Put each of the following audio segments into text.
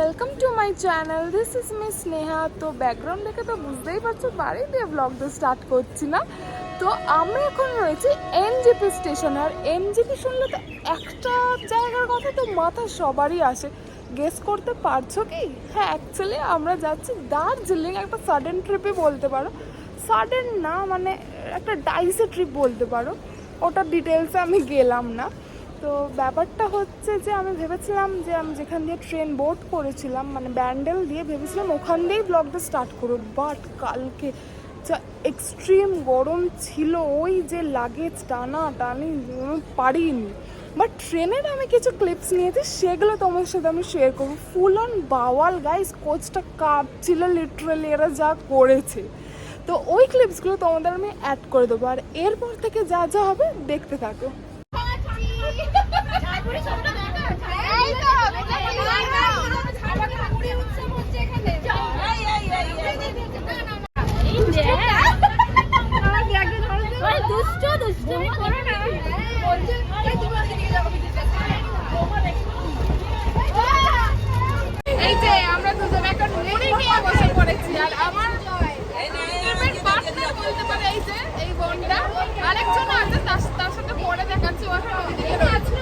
Welcome to my channel, this is miss Sneha. তো background দেখে তো বুঝতেই পারছো বাড়ি দিয়ে ব্লগটা স্টার্ট করছি না। তো আমরা এখন রয়েছি এনজেপি স্টেশনে। আর এনজেপি শুনলে তো একটা জায়গার কথা তো মাথা সবারই আসে। গেস করতে পারছো কি? হ্যাঁ, অ্যাকচুয়ালি আমরা যাচ্ছি দার্জিলিং। একটা সাডেন ট্রিপই বলতে পারো, সাডেন না মানে একটা ডাইসে ট্রিপ বলতে পারো। ওটার ডিটেলসে আমি গেলাম না। তো ব্যাপারটা হচ্ছে যে আমি ভেবেছিলাম যে আমি যেখান দিয়ে ট্রেন বোর্ড করেছিলাম মানে ব্যান্ডেল দিয়ে, ভেবেছিলাম ওখান দিয়েই ব্লগটা স্টার্ট করব। বাট কালকে যা এক্সট্রিম গরম ছিল, ওই যে লাগেজ টানা টানি পারিনি। বাট ট্রেনের আমি কিছু ক্লিপস নিয়েছি, সেগুলো তোমার সাথে আমি শেয়ার করবো। ফুল অন বাওয়াল গাইস, কোচটা কাঁপছিল লিটারালি, এরা যা করেছে। তো ওই ক্লিপসগুলো তোমাদের আমি অ্যাড করে দেবো। আর এরপর থেকে যা যা হবে দেখতে থাকো। এই যে আমরা দুজন একটা মুড়ি নিয়ে বসে পড়েছি। আর আমার বলতে পারে এই যে এই বোনটা, আরেকজন আছে তার সাথে পরে দেখাচ্ছি, ও এখন ওইদিকে রয়েছে।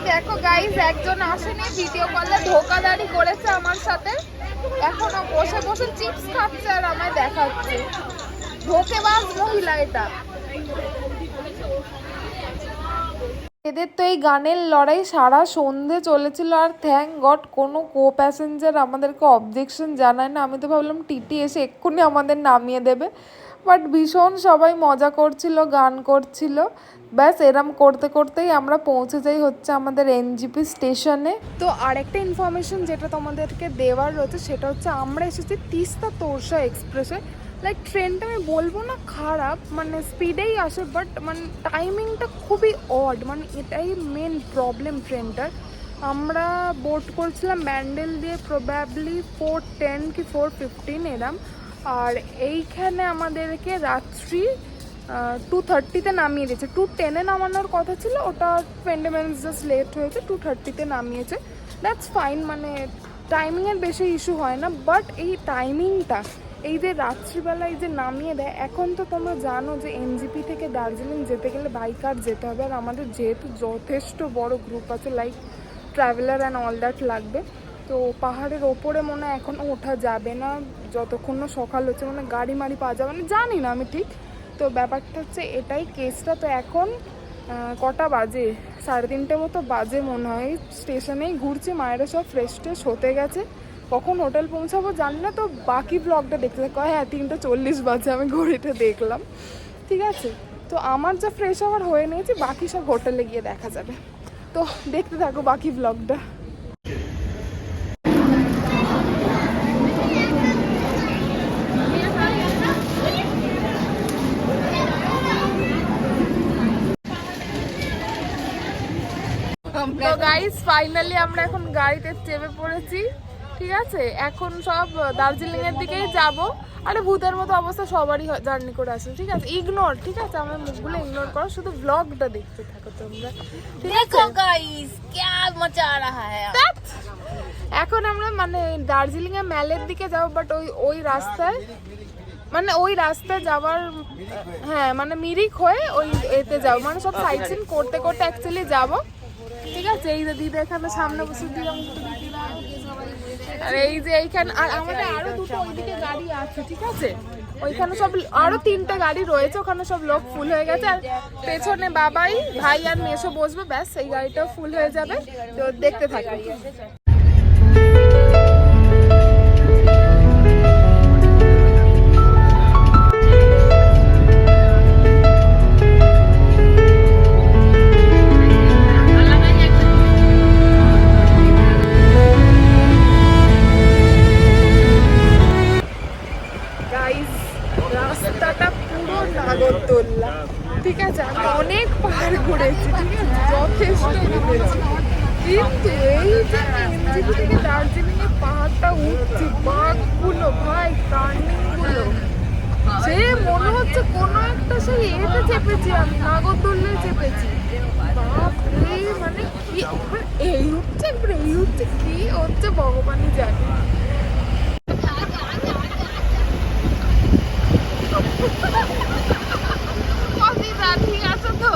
দেখো গাইস, একজন আসেনি, ভিডিও কলে ধোকাধারি করেছে আমার সাথে। এখনো বসে বসে চিপস খাচ্ছে আর আমায় দেখাচ্ছে। ধোকেবাজ মহিলা এটা। এদের তো এই গানের লড়াই সারা সন্ধে চলেছিল। আর থ্যাঙ্ক গড কোনো কো প্যাসেঞ্জার আমাদেরকে অবজেকশন জানায় না। আমি তো ভাবলাম টিটি এসে এক্ষুনি আমাদের নামিয়ে দেবে। বাট ভীষণ সবাই মজা করছিল, গান করছিল। ব্যাস এরম করতে করতেই আমরা পৌঁছে যাই হচ্ছে আমাদের এনজেপি স্টেশনে। তো আরেকটা ইনফরমেশন যেটা তোমাদেরকে দেওয়ার রয়েছে সেটা হচ্ছে আমরা এসেছি তিস্তা তোরসা এক্সপ্রেসে। লাইক ট্রেনটা আমি বলবো না খারাপ, মানে স্পিডেই আসে, বাট মানে টাইমিংটা খুবই অড, মানে এটাই মেন প্রবলেম ট্রেনটার। আমরা বোর্ড করেছিলাম ব্যান্ডেল দিয়ে প্রবাবলি 4:10 কি 4:15 এরম। আর এইখানে আমাদেরকে রাত্রি 2:30-তে নামিয়ে দিয়েছে। 2:10-এ নামানোর কথা ছিল, ওটা 20 মিনিটস জাস্ট লেট হয়েছে, 2:30-তে নামিয়েছে। দ্যাটস ফাইন, মানে টাইমিংয়ের বেশি ইস্যু হয় না। বাট এই টাইমিংটা, এই যে রাত্রিবেলায় যে নামিয়ে দেয়, এখন তো তোমরা জানো যে এনজেপি থেকে দার্জিলিং যেতে গেলে বাই কার যেতে হবে। আর আমাদের যেহেতু যথেষ্ট বড় গ্রুপ আছে, like traveller and all that লাগবে। তো পাহাড়ের ওপরে মনে হয় এখনও ওঠা যাবে না যতক্ষণ না সকাল হচ্ছে, মানে গাড়ি মাড়ি পাওয়া যাবে না, জানি না আমি ঠিক। তো ব্যাপারটা হচ্ছে এটাই কেসটা। তো এখন কটা বাজে, 3:30 মতো বাজে মনে হয়। স্টেশনেই ঘুরছি, মায়েরা সব ফ্রেশ ট্রেশ হতে গেছে। কখন হোটেল পৌঁছাবো জানি না। তো বাকি ব্লগটা দেখতে থাকো। হ্যাঁ, 3:40 বাজে, আমি ঘড়িটা দেখলাম, ঠিক আছে। তো আমার যা ফ্রেশ হওয়ার হয়ে নিয়েছি, বাকি সব হোটেলে গিয়ে দেখা যাবে। তো দেখতে থাকো বাকি ব্লগটা। তো গাইস ফাইনালি আমরা এখন গাড়িতে চেপে পড়েছি, ঠিক আছে। এখন সব দার্জিলিং এর দিকেই যাব। আরে ভূতের মতো অবস্থা সবারই জার্নি করে আসে, ঠিক আছে। ইগনোর, ঠিক আছে, আমার মুখগুলো ইগনোর করো, শুধু ব্লগটা দেখতে থাকো তোমরা, ঠিক আছে। দেখো গাইস क्या मजा आ रहा है। এখন আমরা মানে দার্জিলিং এর ম্যালের দিকে যাব, বাট ওই রাস্তায় মানে ওই রাস্তায় যাওয়ার, হ্যাঁ মানে মিরিক হয়ে ওই এতে যাবো, মানে সব সাইট সিন করতে করতে অ্যাকচুয়ালি যাবো। ঠিক আছে, এই যে দিদি এখানে সামনে বসে দিলাম, আর এই যে এইখানে আর আমাদের আরো দুটো ওইদিকে গাড়ি আছে। ঠিক আছে, ওইখানে সব আরো 3টে গাড়ি রয়েছে, ওখানে সব লোক ফুল হয়ে গেছে। আর পেছনে বাবাই, ভাই আর মেসো বসবে, ব্যাস এই গাড়িটাও ফুল হয়ে যাবে। তো দেখতে থাকি। রাস্তাটা পুরো নাগরদোল্লা। ঠিক আছে, আমি অনেক পাহাড় ঘুরেছি, ঠিক আছে, যথেষ্ট ঘুরেছি, কিন্তু এই যে এনজিপি থেকে দার্জিলিং এর পাহাড়টা উঠছি, বাঘগুলো ভাই, টার্নিং গুলো, সে মনে হচ্ছে কোনো একটা সেই এতে চেপেছি, আমি নাগরদোল্লায় চেপেছি। বাপরে, মানে কি এই উঠছে, এই উঠছে, কি হচ্ছে ভগবানই জানে। ঠিক আছে তো,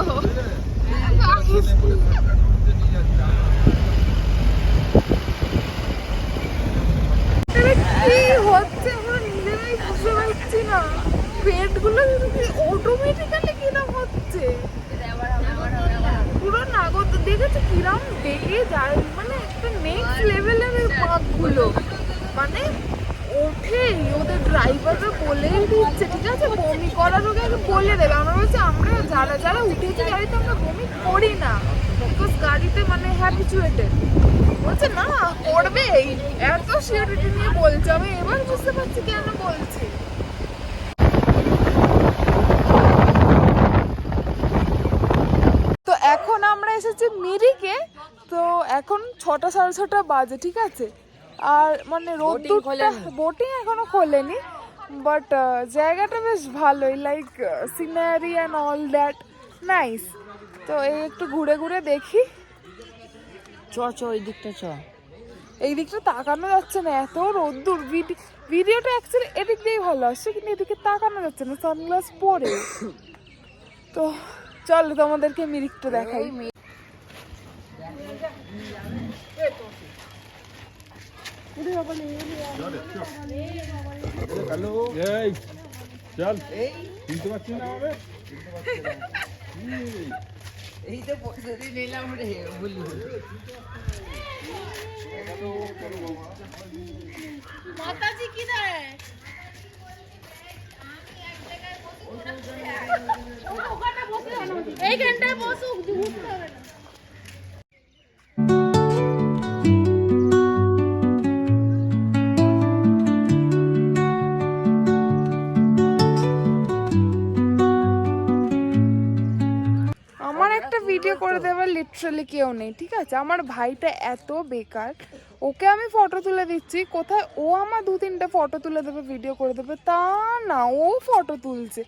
কি হচ্ছে আমরা নিজেরাই বুঝতে পারছি না, পেটগুলো অটোমেটিক্যালি কিরম হচ্ছে, পুরো নাগর দেখেছো কিরম বেগে যায়, মানে একটা নেক্সট লেভেলের পাকগুলো, মানে ওঠেই ওদের ড্রাইভাররা বলেই দিচ্ছে। ঠিক আছে, বমি করার ওকে আগে বলে দেবে। আমরা বলছি আমরা যারা যারা উঠেছি গাড়িতে আমরা বমি করি না, বিকজ গাড়িতে মানে হ্যাবিচুয়েটেড। বলছে না করবেই, এত সিওরিটি নিয়ে বলছে। আমি এবার বুঝতে পারছি কেন বলছি। তো এখন আমরা এসেছি মিরিকে। তো এখন 6টা সাড়ে 6টা বাজে। ঠিক আছে, আর মানে রোদ্দুরটা, বোটিং এখনো খোলেনি, বাট জায়গাটা বেশ ভালোই, like scenery and all that nice. তো এই একটু ঘুরে ঘুরে দেখি। ওই দিকটা এই দিকটা তাকানো যাচ্ছে না, এত রোদ্দুর। ভিডিওটা অ্যাকচুয়ালি এদিক দিয়েই ভালো আসছে, কিন্তু এদিকে তাকানো যাচ্ছে না সানগ্লাস পরে। তো চলো তোমাদেরকে মিরিকটা দেখাই। চল চিনতে পারছি না আমাকে, এই তো প্রস্তুতি নিলাম রে, বলি মাতাজি কিধার है ওখানে বসে জানো, এই ঘন্টায় বসো, উঠতে হবে না। ভিডিও করে দেবার লিটারালি কেউ নেই। ঠিক আছে, আমার ভাইটা এত বেকার, ওকে আমি ফটো তুলে দিচ্ছি, কোথায় ও আমার 2-3টা ফটো তুলে দেবে, ভিডিও করে দেবে, তা না, ও ফটো তুলছে,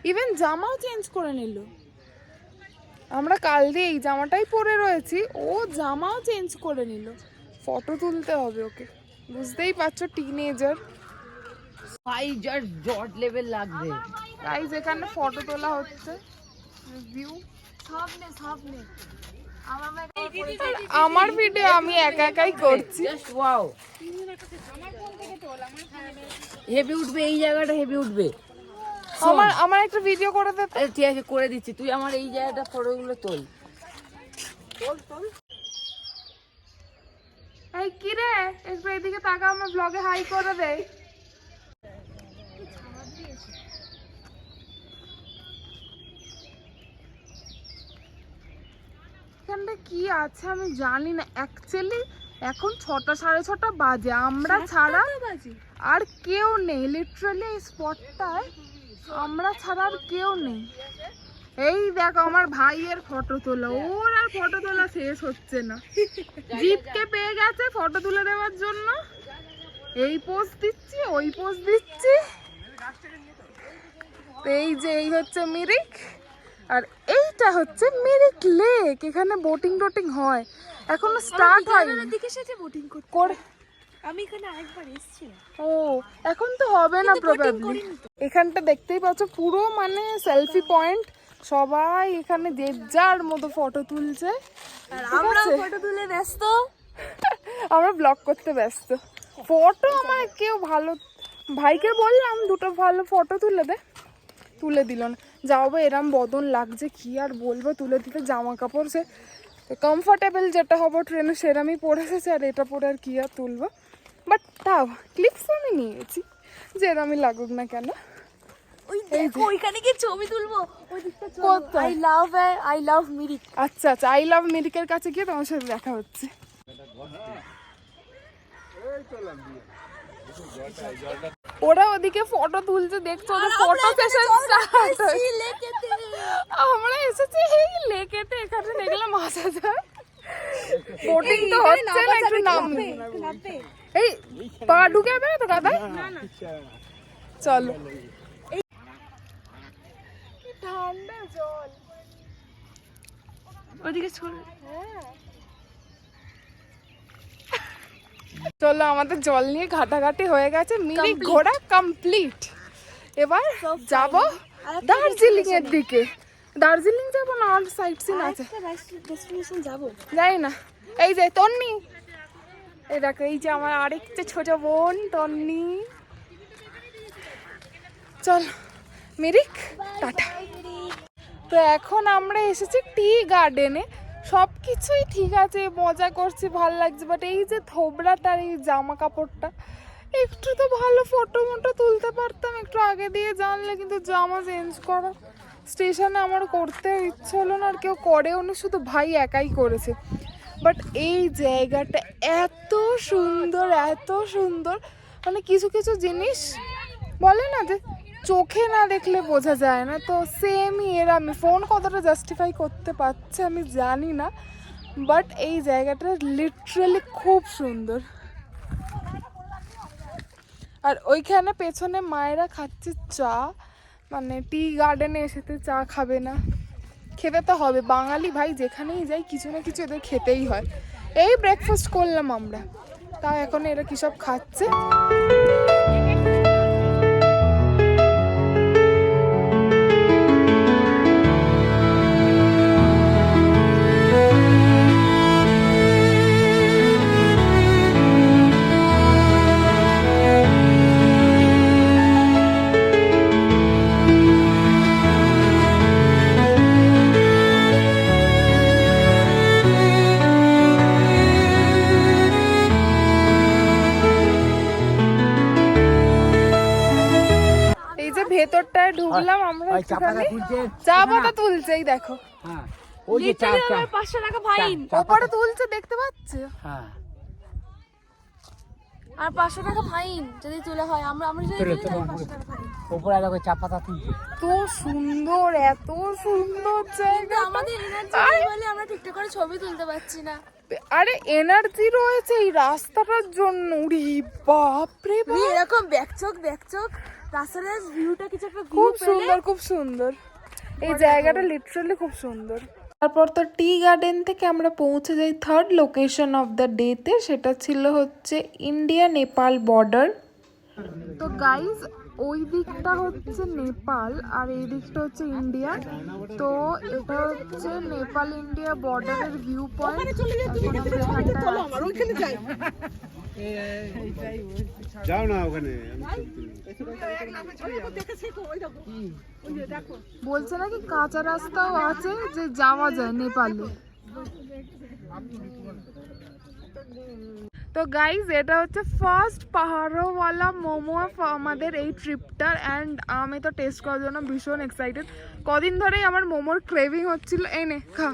ইভেন জামাও চেঞ্জ করে নিল। আমরা কাল দিয়ে এই জামাটাই পরে রয়েছি, ও জামাও চেঞ্জ করে নিল, ফটো তুলতে হবে ওকে। বুঝতেই পারছো, টিনেজার ভাই, জাস্ট জট লেভেল লাগবে। গাইস, এখানে ফটো তোলা হচ্ছে, ভিউ আমার ভিডিও আমি একা একাই করছি। ওয়াও, হেভি উঠবে, এই জায়গাটা হেভি উঠবে। আমার একটা ভিডিও করে দে। ঠিক আছে, করে দিচ্ছি, তুই আমার এই জায়গাটা ফটোগুলো তোল। এই কি রে, একবার এদিকে তাকা, আমার ব্লগে হাই করে দে। এখানটা কি আছে আমি জানি না অ্যাকচুয়ালি। এখন 6টা সাড়ে 6টা বাজে, আমরা ছাড়া আর কেউ নেই, লিটারালি এই স্পটটায় আমরা ছাড়া আর কেউ নেই। এই দেখো আমার ভাইয়ের ফটো তোলা, ওর আর ফটো তোলা শেষ হচ্ছে না, জিপকে পেয়ে গেছে ফটো তুলে দেওয়ার জন্য। এই পোজ দিচ্ছি, ওই পোজ দিচ্ছি। এই যে এই হচ্ছে মিরিক, আর এইটা হচ্ছে মিরিক লেক। এখানে বোটিং টোটিং হয়, এখনো স্টার্ট হয়নি। আমি এখানে আরেকবার এসেছিলাম। ও এখন তো হবে না প্রবাবলি। এখানটা দেখতেই পাচ্ছ পুরো মানে সেলফি পয়েন্ট, সবাই এখানে যে যার মতো ফটো তুলছে। আর ঠিক আমরা আছে? ফটো তুলে ব্যস্ত। আমরা ব্লগ করতে ব্যস্ত। ফটো আমার কেউ ভালো, ভাইকে বললাম দুটো ভালো ফটো তুলে দিল না। যাও বা এরম বদন লাগছে কি আর বলবো, তুলে দিতে জামা কাপড় সে কমফর্টেবল যেটা হবো ট্রেনে সেরামই পরে এসেছে, আর এটা পরে আর কি আর তুলবো। বাট তাও ক্লিপস আমি নিয়েছি, যে এরমই লাগুক না কেন। ওই দেখো ওইখানে গিয়ে ছবি তুলবো, ওই দিকটা চলো। কোথায়? I love Mirik. আচ্ছা আচ্ছা, আই লাভ মিরিকের কাছে গিয়ে তোমার সাথে দেখা হচ্ছে। ওরা ওদিকে ফটো তুলছে দেখছো, ওদের ফটো সেশন স্টার্ট। আমরা এসেছি এই লেকেতে, এখানে দেখলাম আসা যায়। বোটিং তো হচ্ছে না, একটু নামবে। এই পা ঢুকে যাবে না তো দাদা? চলো। কি ঠান্ডা জল। ওদিকে চলো। চলো আমাদের জল নিয়ে ঘাটাঘাটি হয়ে গেছে, মিরিক ঘোরা কমপ্লিট। এবার যাব দার্জিলিং এর দিকে। দার্জিলিং যাবো না আর সাইট সিন আছে? একটা ডেস্টিনেশন যাব। যাই না। এই যে তন্নি, এই দেখো এই যে আমার আরেকটা ছোট বোন তন্নি। চল মিরিক, টাটা। তো এখন আমরা এসেছি টি গার্ডেনে। সব কিছুই ঠিক আছে, মজা করছি, ভাল লাগছে, বাট এই যে থোবড়াটার এই জামা কাপড়টা, একটু তো ভালো ফটো মটো তুলতে পারতাম একটু আগে দিয়ে জানলে। কিন্তু জামা চেঞ্জ করা স্টেশনে আমার করতে ইচ্ছে হলো না, আর কেউ করেও না, শুধু ভাই একাই করেছে। বাট এই জায়গাটা এত সুন্দর, এত সুন্দর, মানে কিছু কিছু জিনিস বলে না যে চোখে না দেখলে বোঝা যায় না, তো সেমই এর। আমি ফোন কতটা জাস্টিফাই করতে পারছে আমি জানি না, বাট এই জায়গাটা লিটারালি খুব সুন্দর। আর ওইখানে পেছনে মায়েরা খাচ্ছে চা, মানে টি গার্ডেনে এসেতে চা খাবে না? খেতে তো হবে, বাঙালি ভাই যেখানেই যাই কিছু না কিছু এদের খেতেই হয়। এই ব্রেকফাস্ট করলাম আমরা, তাও এখন এরা কী সব খাচ্ছে। ভেতরটায় ঢুকলাম আমরা, একটুখানি চা পাতা তুলছে, এই দেখো। ওই যে চা চা 500 টাকা ফাইন। ওপরে তুলছে দেখতে পাচ্ছ? হ্যাঁ, আর 500 টাকা ফাইন যদি তুলে হয়। আমরা যদি তুলি তাহলে 500 টাকা ফাইন। উপরে দেখো চা পাতা তুলছে। এত সুন্দর, এত সুন্দর জায়গা। আমাদের এনার্জি বলে আমরা ঠিকঠাক করে ছবি তুলতে পারছি না। আরে এনার্জি রয়েছে এই রাস্তাটার জন্য। উরি বাপ রে বাপ, এরকম ব্যাকচক রাস্তার ভিউটা কিছু একটা খুব সুন্দর, খুব সুন্দর। এই জায়গাটা লিটারালি খুব সুন্দর। তারপর তো টি গার্ডেন থেকে আমরা পৌঁছে যাই থার্ড লোকেশন অফ দ্য ডেতে, সেটা ছিল হচ্ছে ইন্ডিয়া নেপাল বর্ডার। তো গাইজ ওই দিকটা হচ্ছে নেপাল আর এই দিকটা হচ্ছে ইন্ডিয়া। তো এটা হচ্ছে নেপাল ইন্ডিয়া বর্ডারের ভিউ পয়েন্ট। যাও না ওখানে, বলছে নাকি কাঁচা রাস্তাও আছে যে যাওয়া যায় নেপালে। তো গাইজ এটা হচ্ছে ফার্স্ট পাহাড়ওয়ালা মোমো আমাদের এই ট্রিপটার, অ্যান্ড আমি তো টেস্ট করার জন্য ভীষণ এক্সাইটেড। কদিন ধরেই আমার মোমোর ক্রেভিং হচ্ছিল। এনে খা।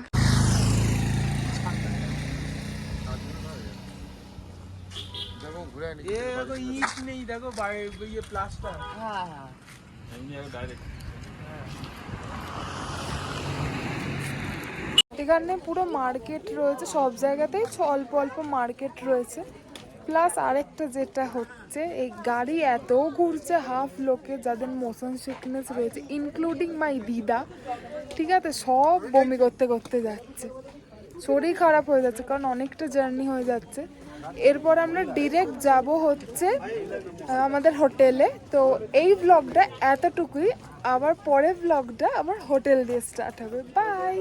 ইট নেই দেখো, প্লাস্টার। এখানে পুরো মার্কেট রয়েছে, সব জায়গাতেই অল্প অল্প মার্কেট রয়েছে। প্লাস আরেকটা যেটা হচ্ছে, এই গাড়ি এত ঘুরছে, হাফ লোকে যাদের মোশন সিকনেস রয়েছে ইনক্লুডিং মাই দিদা, ঠিক আছে, সব বমি করতে করতে যাচ্ছে, শরীর খারাপ হয়ে যাচ্ছে, কারণ অনেকটা জার্নি হয়ে যাচ্ছে। এরপর আমরা ডিরেক্ট যাব হচ্ছে আমাদের হোটেলে। তো এই ব্লগটা এতটুকুই, আবার পরের ব্লগটা আবার হোটেল দিয়ে স্টার্ট হবে। বাই।